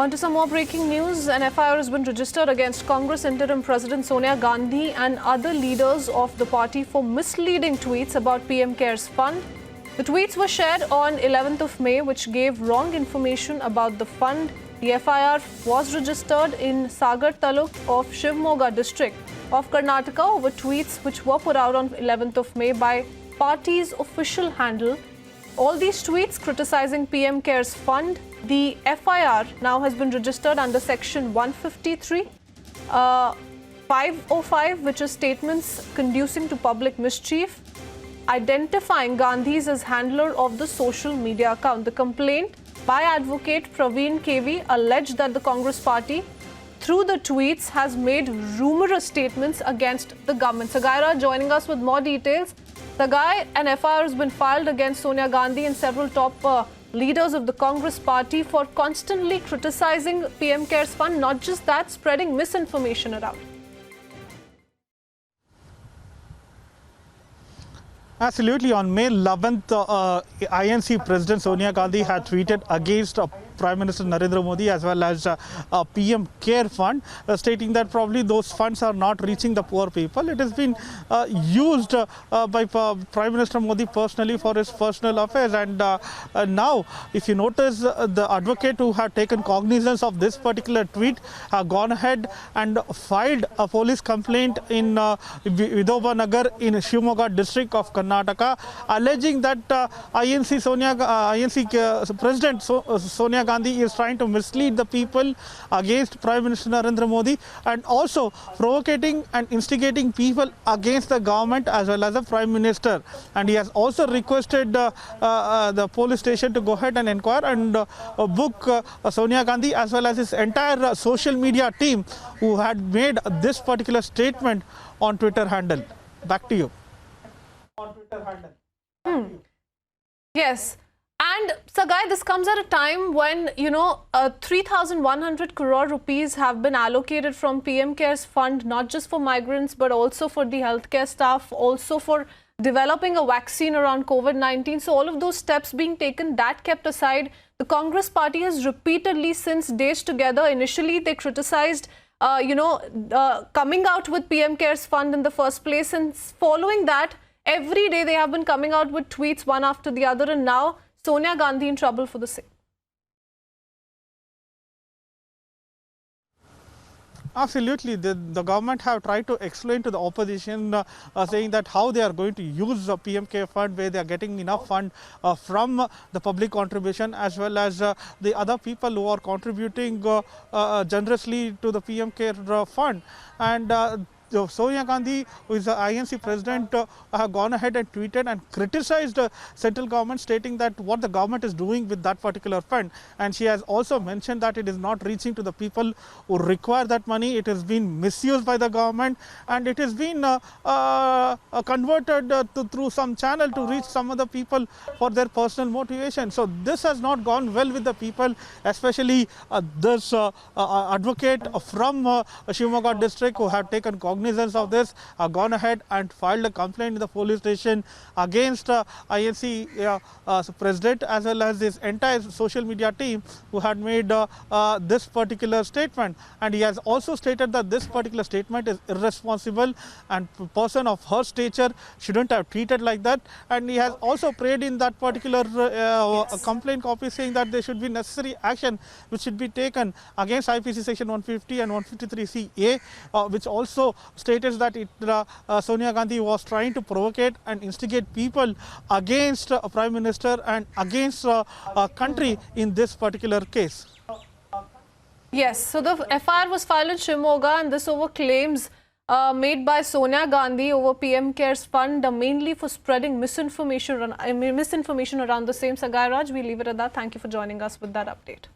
On to some more breaking news. An FIR has been registered against Congress interim President Sonia Gandhi and other leaders of the party for misleading tweets about PM CARES Fund. The tweets were shared on 11th of May, which gave wrong information about the fund. The FIR was registered in Sagar Taluk of Shivamogga district of Karnataka over tweets which were put out on 11th of May by party's official handle. All these tweets criticizing PM CARES Fund. The FIR now has been registered under section 153, 505, which is statements conducing to public mischief, identifying Gandhis as handler of the social media account. The complaint by advocate Praveen KV alleged that the Congress party, through the tweets, has made rumorous statements against the government. Sagaira joining us with more details. Sagai, an FIR has been filed against Sonia Gandhi and several top leaders of the Congress party for constantly criticizing PM CARES Fund. Not just that, spreading misinformation around. Absolutely. On May 11th, INC President Sonia Gandhi had tweeted against Prime Minister Narendra Modi as well as PM CARE Fund, stating that probably those funds are not reaching the poor people. It has been used by Prime Minister Modi personally for his personal affairs. And now, if you notice, the advocate who had taken cognizance of this particular tweet have gone ahead and filed a police complaint in Vidhoba Nagar in Shivamogga district of Karnataka, alleging that INC President Sonia Gandhi is trying to mislead the people against Prime Minister Narendra Modi and also provocating and instigating people against the government as well as the Prime Minister. And he has also requested the police station to go ahead and inquire and book Sonia Gandhi as well as his entire social media team who had made this particular statement on Twitter handle. Back to you. On Twitter handle. Yes. And Sagai, this comes at a time when, 3,100 crore rupees have been allocated from PM CARES Fund, not just for migrants, but also for the healthcare staff, also for developing a vaccine around COVID-19. So all of those steps being taken, that kept aside, the Congress party has repeatedly since Days Together, initially they criticized, coming out with PM CARES Fund in the first place. And following that, every day they have been coming out with tweets one after the other, and now Sonia Gandhi in trouble for the same. Absolutely. The government have tried to explain to the opposition saying that how they are going to use the PM CARES Fund, where they are getting enough fund from the public contribution as well as the other people who are contributing generously to the PM CARES Fund. And Sonia Gandhi, who is the INC president, have gone ahead and tweeted and criticized the central government, stating that what the government is doing with that particular fund. And she has also mentioned that it is not reaching to the people who require that money. It has been misused by the government and it has been converted through some channel to reach some other people for their personal motivation. So this has not gone well with the people, especially this advocate from Shivamogga district who had taken cognizance of this, gone ahead and filed a complaint in the police station against INC president as well as his entire social media team who had made this particular statement. And he has also stated that this particular statement is irresponsible and a person of her stature shouldn't have tweeted like that. And he has also prayed in that particular complaint copy saying that there should be necessary action which should be taken against IPC section 150 and 153CA, which also stated that Sonia Gandhi was trying to provocate and instigate people against Prime Minister and against a country in this particular case. Yes, so the FIR was filed in Shivamogga, and this over claims made by Sonia Gandhi over PM CARES Fund, mainly for spreading misinformation around the same. Sagai Raj, we leave it at that. Thank you for joining us with that update.